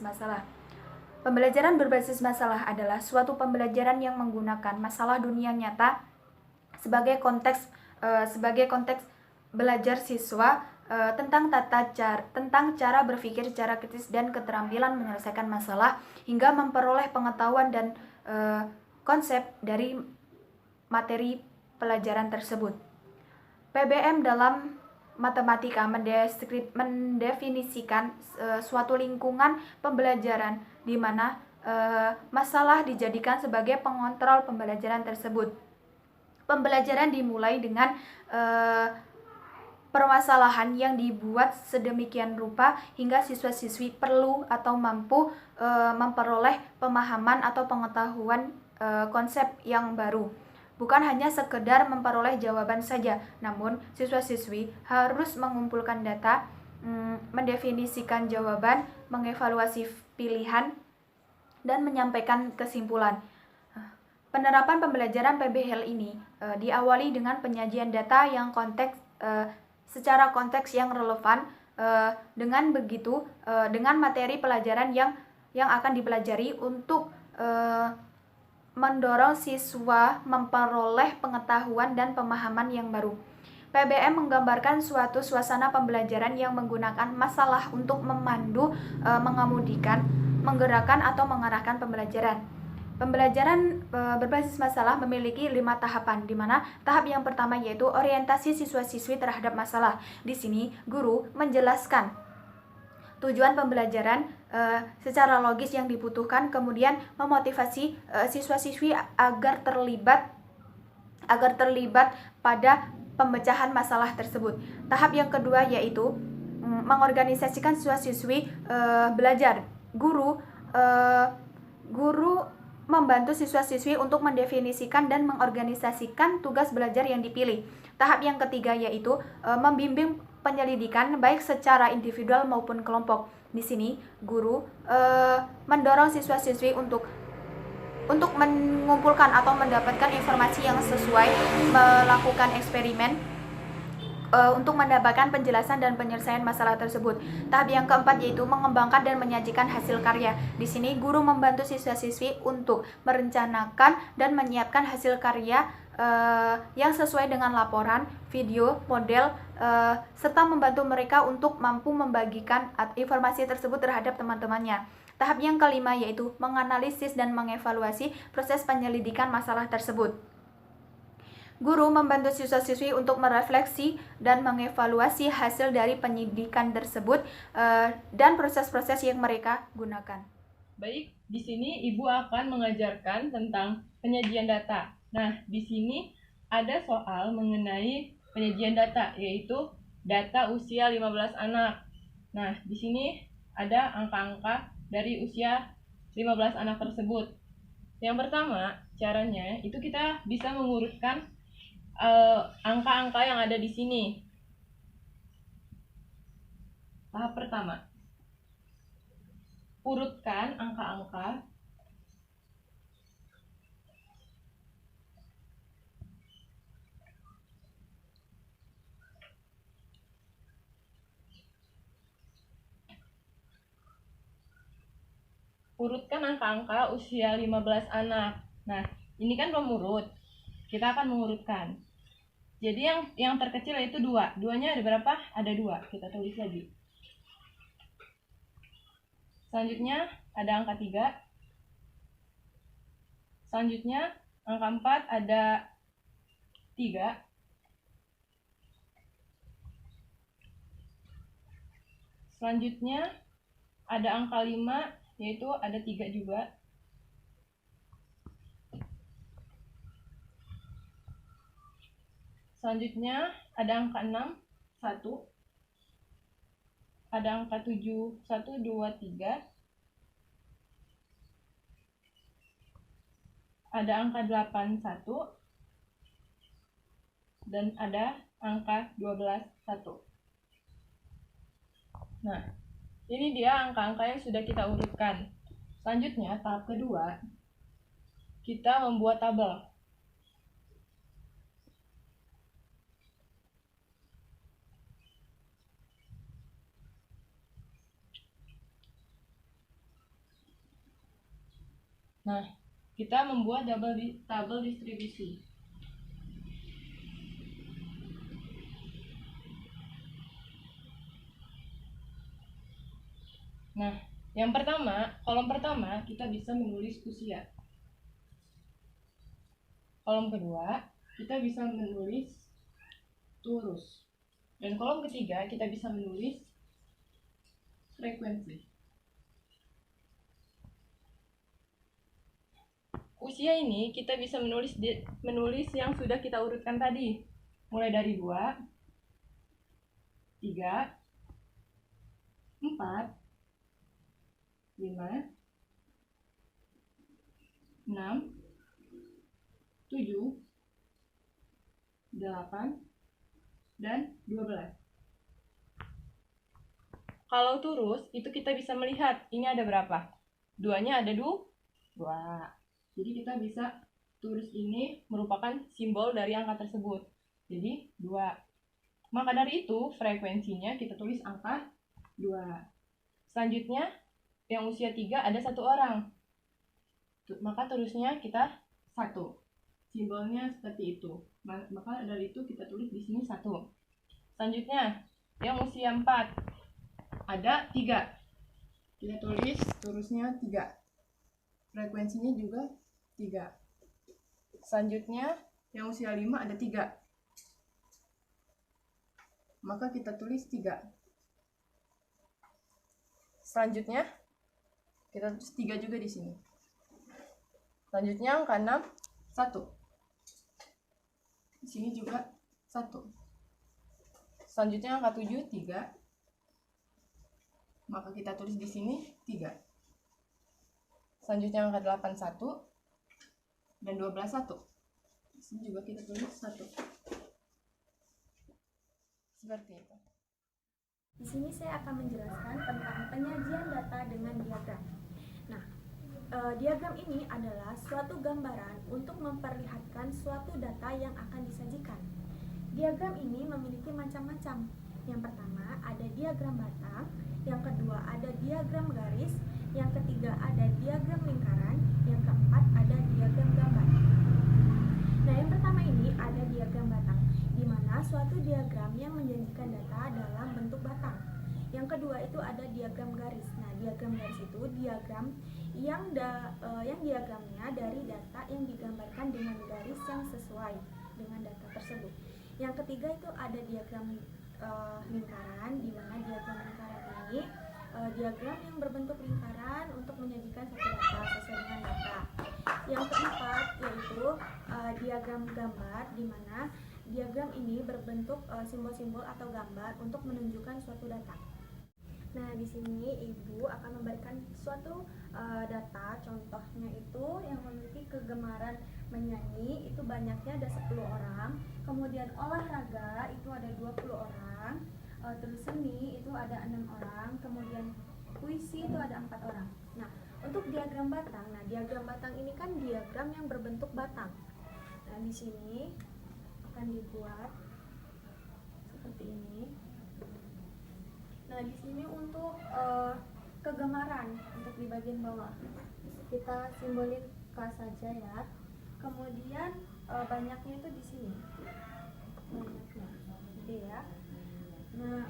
berbasis masalah. Pembelajaran berbasis masalah adalah suatu pembelajaran yang menggunakan masalah dunia nyata sebagai konteks belajar siswa tentang cara berpikir secara kritis dan keterampilan menyelesaikan masalah hingga memperoleh pengetahuan dan konsep dari materi pelajaran tersebut. PBM dalam matematika mendefinisikan suatu lingkungan pembelajaran di mana masalah dijadikan sebagai pengontrol pembelajaran tersebut. Pembelajaran dimulai dengan permasalahan yang dibuat sedemikian rupa hingga siswa-siswi perlu atau mampu memperoleh pemahaman atau pengetahuan konsep yang baru. Bukan hanya sekedar memperoleh jawaban saja, namun siswa-siswi harus mengumpulkan data, mendefinisikan jawaban, mengevaluasi pilihan, dan menyampaikan kesimpulan. Penerapan pembelajaran PBL ini diawali dengan penyajian data yang secara konteks yang relevan. Dengan begitu, dengan materi pelajaran yang akan dipelajari untuk mendorong siswa memperoleh pengetahuan dan pemahaman yang baru. PBM menggambarkan suatu suasana pembelajaran yang menggunakan masalah untuk memandu, mengemudikan, menggerakkan atau mengarahkan pembelajaran. Pembelajaran berbasis masalah memiliki 5 tahapan, di mana tahap yang pertama yaitu orientasi siswa-siswi terhadap masalah. Di sini, guru menjelaskan tujuan pembelajaran secara logis yang dibutuhkan, kemudian memotivasi siswa-siswi agar terlibat pada pemecahan masalah tersebut. Tahap yang kedua yaitu mengorganisasikan siswa-siswi belajar. Guru membantu siswa-siswi untuk mendefinisikan dan mengorganisasikan tugas belajar yang dipilih. Tahap yang ketiga yaitu membimbing penyelidikan baik secara individual maupun kelompok. Di sini guru mendorong siswa-siswi untuk mengumpulkan atau mendapatkan informasi yang sesuai, melakukan eksperimen untuk mendapatkan penjelasan dan penyelesaian masalah tersebut. Tahap yang keempat yaitu mengembangkan dan menyajikan hasil karya. Di sini guru membantu siswa-siswi untuk merencanakan dan menyiapkan hasil karya yang sesuai dengan laporan, video, model, serta membantu mereka untuk mampu membagikan informasi tersebut terhadap teman-temannya. Tahap yang kelima yaitu menganalisis dan mengevaluasi proses penyelidikan masalah tersebut. Guru membantu siswa-siswi untuk merefleksi dan mengevaluasi hasil dari penyidikan tersebut dan proses-proses yang mereka gunakan. Baik, di sini Ibu akan mengajarkan tentang penyajian data. Nah, di sini ada soal mengenai penyajian data, yaitu data usia 15 anak. Nah, di sini ada angka-angka dari usia 15 anak tersebut. Yang pertama, caranya itu kita bisa mengurutkan angka-angka yang ada di sini. Tahap pertama, urutkan angka-angka usia 15 anak. Nah, ini kan pemurut. Kita akan mengurutkan. Jadi yang terkecil yaitu 2. 2-nya ada berapa? Ada 2. Kita tulis lagi. Selanjutnya ada angka 3. Selanjutnya angka 4 ada 3. Selanjutnya ada angka 5, yaitu ada 3 juga. Selanjutnya ada angka 6, 1. Ada angka 7, 1, 2, 3. Ada angka 8, 1. Dan ada angka 12, 1. Nah, ini dia angka-angka yang sudah kita urutkan. Selanjutnya, tahap kedua, kita membuat tabel. Nah, kita membuat tabel distribusi. Nah, yang pertama, kolom pertama kita bisa menulis usia. Kolom kedua, kita bisa menulis turus. Dan kolom ketiga, kita bisa menulis frekuensi. Usia ini kita bisa menulis yang sudah kita urutkan tadi. Mulai dari 2, 3, 4, 5, 6, 7, 8, dan 12. Kalau turus, itu kita bisa melihat ini ada berapa. 2-nya ada 2. Jadi kita bisa turus ini merupakan simbol dari angka tersebut. Jadi 2. Maka dari itu frekuensinya kita tulis angka 2. Selanjutnya yang usia 3 ada 1 orang. Maka turusnya kita 1. Simbolnya seperti itu. Maka dari itu kita tulis di sini 1. Selanjutnya yang usia 4 ada 3. Kita tulis turusnya 3. Frekuensinya juga 3. Selanjutnya yang usia 5 ada 3. Maka kita tulis 3. Selanjutnya kita tulis 3 juga di sini. Selanjutnya angka 6 1. Di sini juga 1. Selanjutnya angka 7 3. Maka kita tulis di sini 3. Selanjutnya angka 8 1 dan 12 1. Di sini juga kita tulis 1. Seperti itu. Di sini saya akan menjelaskan tentang penyajian data dengan diagram. Nah, diagram ini adalah suatu gambaran untuk memperlihatkan suatu data yang akan disajikan. Diagram ini memiliki macam-macam. Yang pertama ada diagram batang, yang kedua ada diagram garis, yang ketiga ada diagram lingkaran, yang keempat ada diagram gambar. Nah, yang pertama ini ada diagram batang, di mana suatu diagram yang menjanjikan data dalam bentuk batang. Yang kedua itu ada diagram garis. Nah, diagram garis itu diagram yang diagramnya dari data yang digambarkan dengan garis yang sesuai dengan data tersebut. Yang ketiga itu ada diagram lingkaran, di mana diagram lingkaran ini diagram yang berbentuk lingkaran untuk menyajikan satu data sesuai dengan data. Yang keempat yaitu diagram gambar, di mana diagram ini berbentuk simbol-simbol atau gambar untuk menunjukkan suatu data. Nah, di sini Ibu akan memberikan suatu data, contohnya itu yang memiliki kegemaran menyanyi itu banyaknya ada 10 orang, kemudian olahraga itu ada 20 orang, terus seni itu ada 6 orang, kemudian puisi itu ada 4 orang. Nah, untuk diagram batang, diagram batang ini kan diagram yang berbentuk batang. Nah, di sini akan dibuat seperti ini. Nah, di sini untuk kegemaran untuk di bagian bawah kita simbolin K saja ya. Kemudian banyaknya itu di sini. Banyaknya. Oke ya. Nah,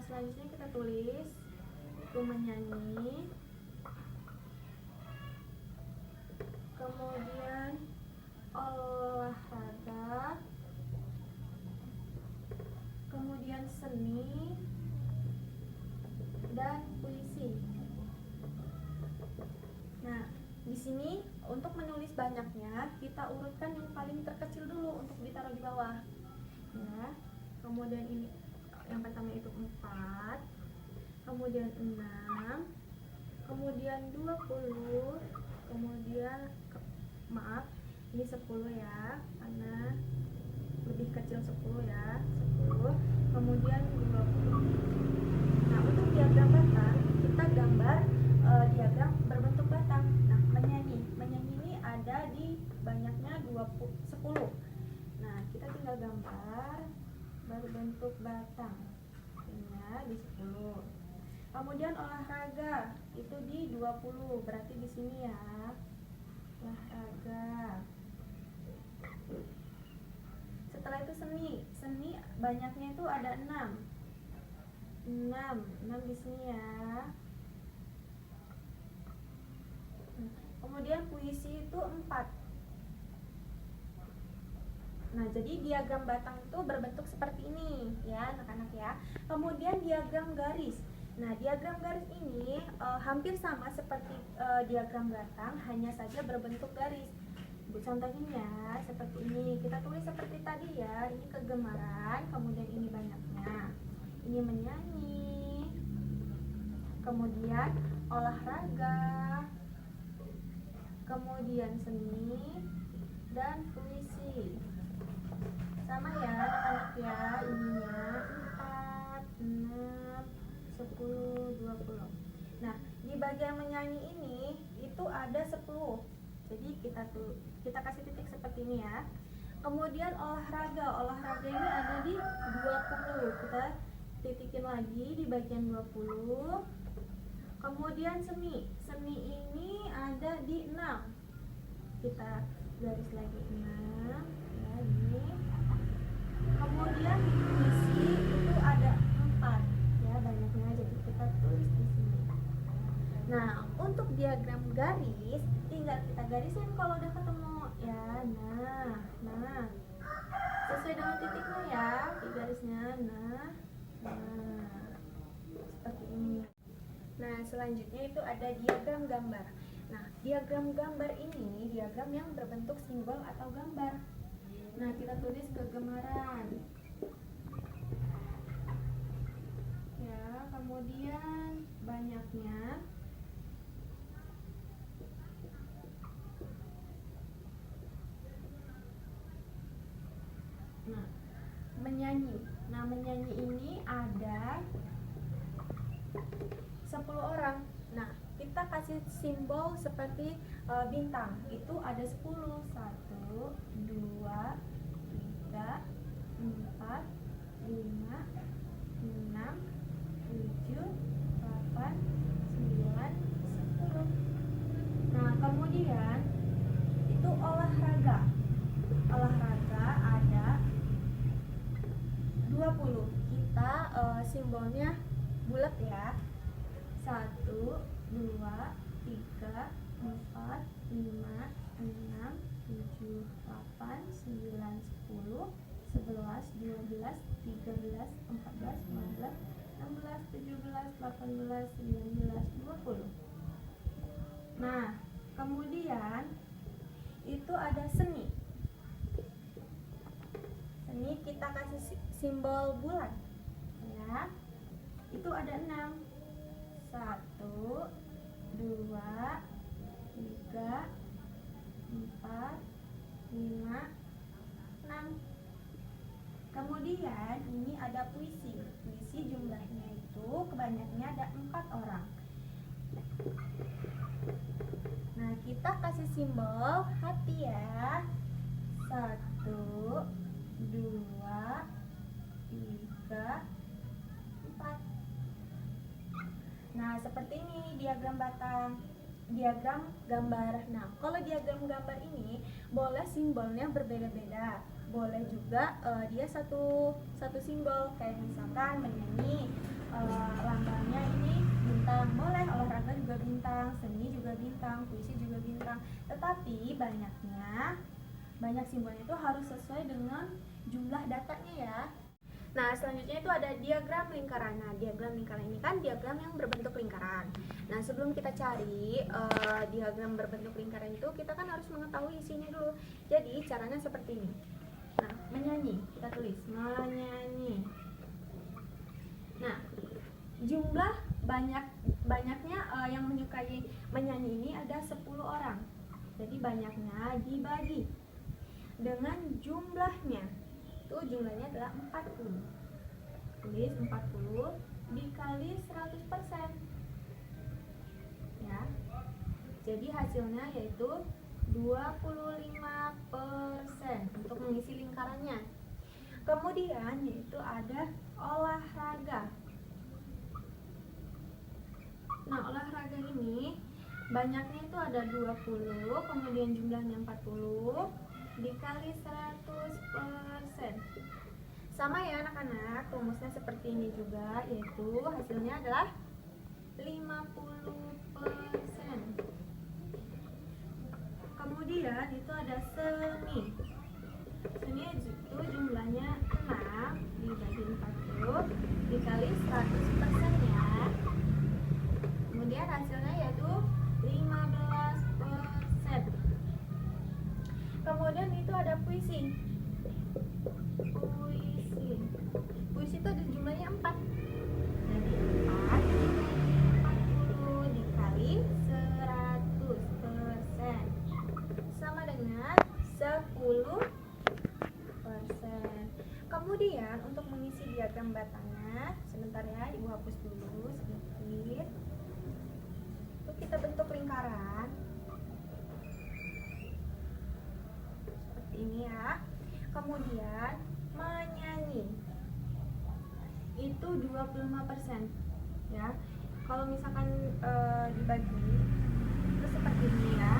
selanjutnya kita tulis itu menyanyi. Kemudian olahraga. Kemudian seni dan puisi. Nah, di sini untuk menulis banyaknya kita urutkan yang paling terkecil dulu untuk ditaruh di bawah. Ya. Kemudian ini yang pertama itu 4, kemudian 6, kemudian 20, kemudian ini 10 ya, karena lebih kecil 10 ya, 10, kemudian 20. Nah, untuk diagram batang kita gambar diagram berbentuk batang. Nah, menyanyi ini ada di banyaknya 10. Nah, kita tinggal gambar berbentuk batang ya di 10. Kemudian olahraga itu di 20, berarti di sini ya. olahraga. Setelah itu seni banyaknya itu ada 6 di sini ya. Kemudian puisi itu 4. Nah, jadi diagram batang itu berbentuk seperti ini ya anak-anak ya. Kemudian diagram garis. Nah, diagram garis ini hampir sama seperti diagram batang, hanya saja berbentuk garis. Contohnya seperti ini, kita tulis seperti tadi ya. Ini kegemaran, kemudian ini banyaknya. Ini menyanyi, kemudian olahraga, kemudian seni, dan puisi. Sama ya anak-anak ya, ininya 4, 6, 10, 20. Nah, di bagian menyanyi ini itu ada 10. Jadi kita kasih titik seperti ini ya. Kemudian olahraga ini ada di 20. Kita titikin lagi di bagian 20. Kemudian seni ini ada di 6. Kita garis lagi 6 ya, ini. Kemudian di puisi itu ada 4 ya, banyaknya, jadi kita tulis di sini. Nah, untuk diagram garis tinggal kita garisin kalau udah ketemu ya. Nah sesuai dengan titiknya ya di garisnya. Nah seperti ini. Nah, selanjutnya itu ada diagram gambar. Nah, diagram gambar ini diagram yang berbentuk simbol atau gambar. Nah, kita tulis kegemaran ya, kemudian banyaknya. Nah, menyanyi. Nah, menyanyi ini ada 10 orang. Nah, kita kasih simbol seperti bintang. Itu ada 10. 1, 2, 3, 4, 5, 6, 7, 8, 9, 10. Nah, kemudian itu olahraga. Olahraga ada 20. Kita simbolnya bulat ya. 1, 2, 3, 4, 5, 6, 7, 8, 9, 10, 11, 12, 13, 14, 15, 16, 17, 18, 19, 20. Nah, kemudian itu ada seni. Seni kita kasih simbol bulan ya. Itu ada 6. 1, 2, 3, 4, 5, 6. Kemudian ini ada puisi. Puisi jumlahnya itu kebanyakannya ada 4 orang. Nah, kita kasih simbol hati ya. 1, 2, 3, 4. Nah, seperti ini diagram batang, diagram gambar. Nah, kalau diagram gambar ini boleh simbolnya berbeda-beda. Boleh juga dia satu simbol, kayak misalkan menyanyi, lambangnya ini bintang. Boleh olahraga juga bintang, seni juga bintang, puisi juga bintang. Tetapi banyak simbolnya itu harus sesuai dengan jumlah datanya ya. Nah, selanjutnya itu ada diagram lingkaran. Nah, diagram lingkaran ini kan diagram yang berbentuk lingkaran. Nah, sebelum kita cari diagram berbentuk lingkaran itu, kita kan harus mengetahui isinya dulu. Jadi, caranya seperti ini. Nah, menyanyi, kita tulis menyanyi. Nah, jumlah banyaknya yang menyukai menyanyi ini ada 10 orang. Jadi, banyaknya dibagi dengan jumlahnya. Itu jumlahnya adalah 40. Tulis 40 dikali 100% ya. Jadi hasilnya yaitu 25% untuk mengisi lingkarannya. Kemudian yaitu ada olahraga. Nah, olahraga ini Banyaknya itu ada 20, kemudian jumlahnya 40 dikali 100%. Sama ya anak-anak, rumusnya seperti ini juga, yaitu hasilnya adalah 50%. Kemudian itu ada semi. Semi itu jumlahnya 6 dibagi 40 dikali 100% ya. Kemudian hasilnya yaitu 15%. Kemudian itu ada puisi. Puisi itu ada jumlahnya 4. Jadi 4 40 dikali 100% sama dengan 10%. Kemudian untuk mengisi diagram batangnya, sebentar ya, Ibu hapus dulu sedikit. Untuk kita bentuk lingkaran seperti ini ya. Kemudian menyanyi itu 25% ya. Kalau misalkan dibagi itu seperti ini ya.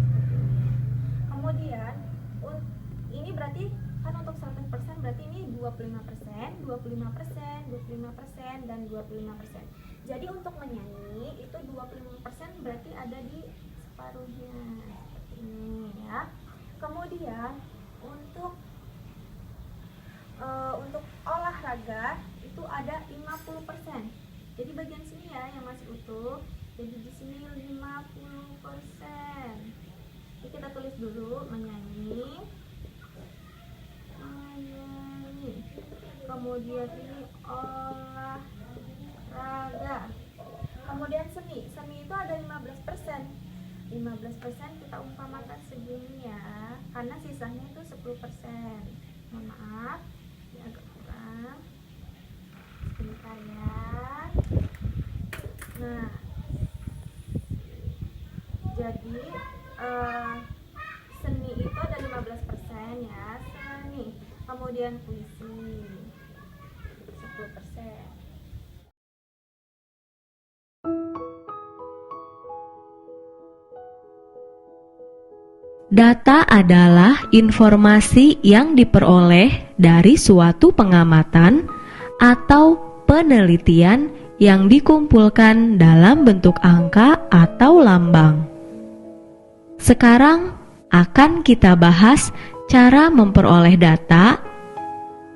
Seperti ini. Kemudian ini berarti kan untuk 100% berarti ini 25%, 25%, dan 25%. Jadi untuk menyanyi itu 25% berarti ada di separuhnya seperti ini ya. Kemudian untuk olahraga itu ada 50%. Jadi bagian sini ya yang masih utuh. Jadi di sini 50%. Jadi kita tulis dulu menyanyi. Kemudian ini olahraga. Kemudian seni. Seni itu ada 15%. 15% kita umpamakan segini ya, karena sisanya itu 10%. Mohon maaf, ini agak kurang. Sebentar ya. Nah, jadi seni itu ada 15% ya, seni. Kemudian puisi 10%. Data adalah informasi yang diperoleh dari suatu pengamatan atau penelitian yang dikumpulkan dalam bentuk angka atau lambang. Sekarang akan kita bahas cara memperoleh data,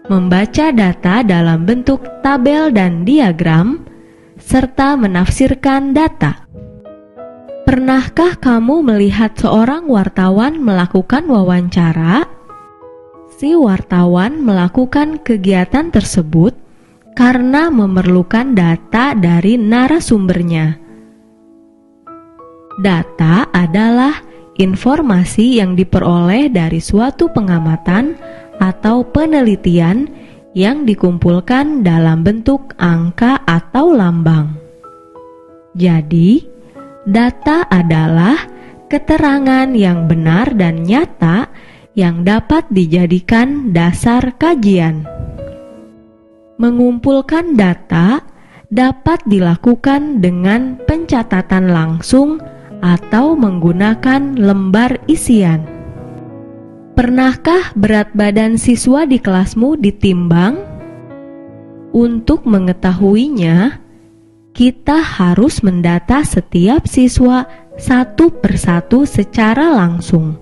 membaca data dalam bentuk tabel dan diagram, serta menafsirkan data. Pernahkah kamu melihat seorang wartawan melakukan wawancara? Si wartawan melakukan kegiatan tersebut karena memerlukan data dari narasumbernya. Data adalah informasi yang diperoleh dari suatu pengamatan atau penelitian yang dikumpulkan dalam bentuk angka atau lambang. Jadi, data adalah keterangan yang benar dan nyata yang dapat dijadikan dasar kajian. Mengumpulkan data dapat dilakukan dengan pencatatan langsung atau menggunakan lembar isian. Pernahkah berat badan siswa di kelasmu ditimbang? Untuk mengetahuinya, kita harus mendata setiap siswa satu persatu secara langsung.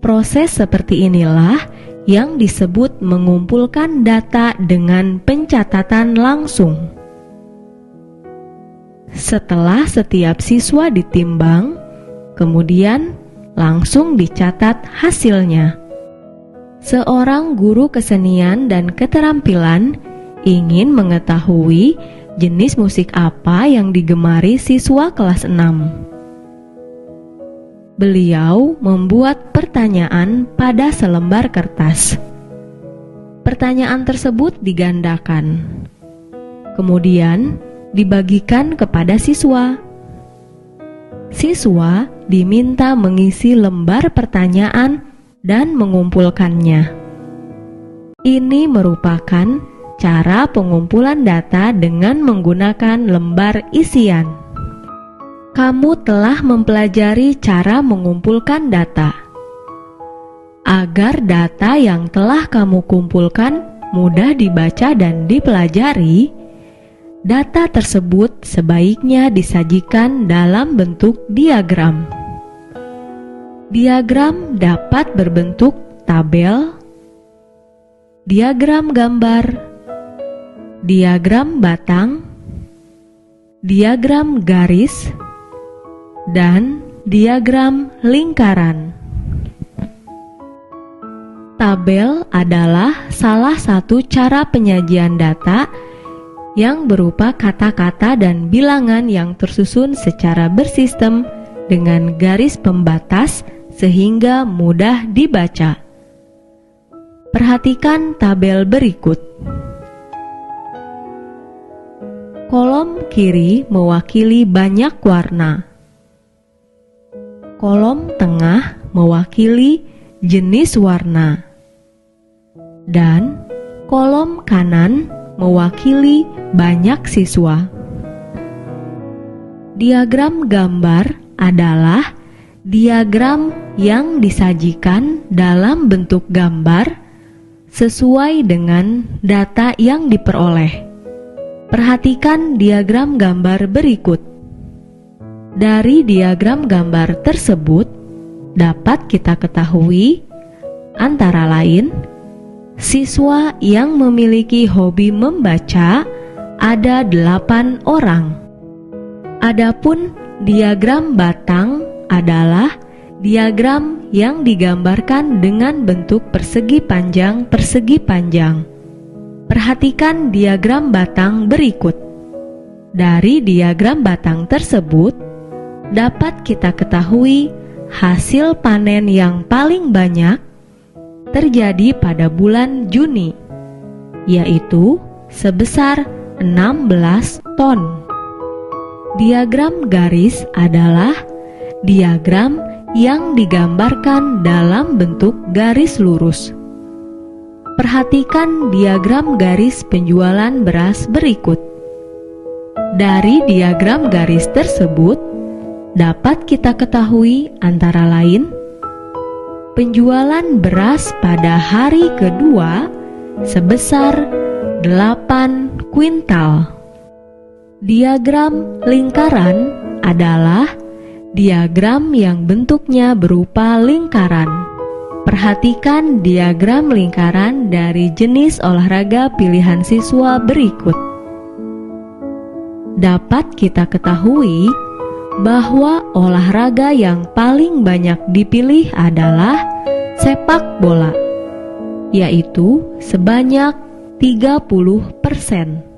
Proses seperti inilah yang disebut mengumpulkan data dengan pencatatan langsung. Setelah setiap siswa ditimbang, kemudian langsung dicatat hasilnya. Seorang guru kesenian dan keterampilan ingin mengetahui jenis musik apa yang digemari siswa kelas 6. Beliau membuat pertanyaan pada selembar kertas. Pertanyaan tersebut digandakan, kemudian dibagikan kepada siswa. Siswa diminta mengisi lembar pertanyaan dan mengumpulkannya. Ini merupakan cara pengumpulan data dengan menggunakan lembar isian. Kamu telah mempelajari cara mengumpulkan data. Agar data yang telah kamu kumpulkan mudah dibaca dan dipelajari, data tersebut sebaiknya disajikan dalam bentuk diagram. Diagram dapat berbentuk tabel, diagram gambar, diagram batang, diagram garis, dan diagram lingkaran. Tabel adalah salah satu cara penyajian data yang berupa kata-kata dan bilangan yang tersusun secara bersistem dengan garis pembatas sehingga mudah dibaca. Perhatikan tabel berikut. Kolom kiri mewakili banyak warna. Kolom tengah mewakili jenis warna. Dan kolom kanan mewakili banyak siswa. Diagram gambar adalah diagram yang disajikan dalam bentuk gambar sesuai dengan data yang diperoleh. Perhatikan diagram gambar berikut. Dari diagram gambar tersebut dapat kita ketahui antara lain siswa yang memiliki hobi membaca ada 8 orang. Adapun diagram batang adalah diagram yang digambarkan dengan bentuk persegi panjang. Perhatikan diagram batang berikut. Dari diagram batang tersebut dapat kita ketahui hasil panen yang paling banyak terjadi pada bulan Juni, yaitu sebesar 16 ton. Diagram garis adalah diagram yang digambarkan dalam bentuk garis lurus. Perhatikan diagram garis penjualan beras berikut. Dari diagram garis tersebut dapat kita ketahui antara lain penjualan beras pada hari kedua sebesar 8 kuintal. Diagram lingkaran adalah diagram yang bentuknya berupa lingkaran. Perhatikan diagram lingkaran dari jenis olahraga pilihan siswa berikut. Dapat kita ketahui bahwa olahraga yang paling banyak dipilih adalah sepak bola, yaitu sebanyak 30%.